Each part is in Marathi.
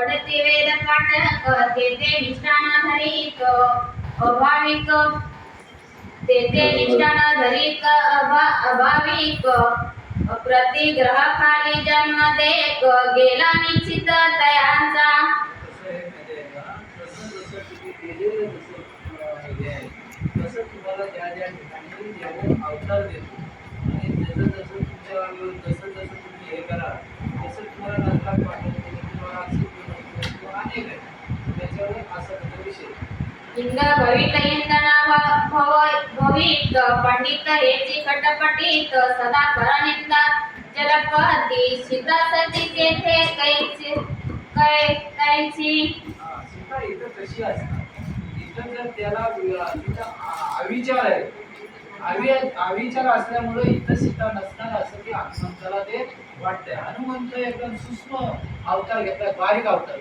पडते वेद काटक तेथे निष्ठान धरित अभाविक तेथे निष्ठान धरित अभाविक प्रतिग्रह खाली जन्म देक गेला निश्चित तयांचा तसं तुम्हाला ज्या ज्या ठिकाणी देव अवतार देतो आणि जसं तुम्ही हे करा तसं तुम्हाला नरकात पाठवतो तुम्हाला असं अनेक आहे त्याच्यावर असा विषय इंद भवित इंदना भवित पंडित हेची कटपटीत सदा करनिंदा जलपती सीता सती तेथे कैची सीता इथं कशी असणार इथं जर त्याला तिथं अविचार आहे अविचार असल्यामुळे इथं सीता नसणार असं की हनुमंताला ते वाटतंय हनुमंत एकदम सूक्ष्म अवतार घेतलाय बारीक अवतार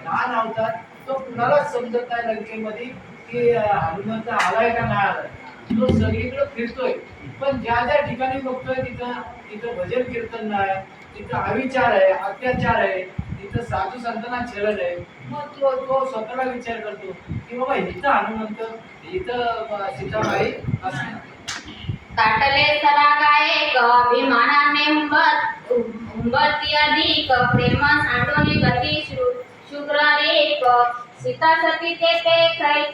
लहान अवतार तो कुणालाच समजत नाही लंकेमध्ये की हनुमंत आलाय का नाही आलाय तो सगळीकडे फिरतोय पण ज्या ज्या ठिकाणी बघतोय तिथं भजन कीर्तन नाही तिथं अविचार आहे अत्याचार आहे तिथं साधू संतांना छेडण आहे मग तो स्वतःला विचार करतो की बाबा इथं हनुमंत इथं सीताबाई असणार ताटले सदा गायक अभिमानाने हुंबती अधिक प्रेम सांडोनी गती शुक्र एक सीता सती तेथे कैची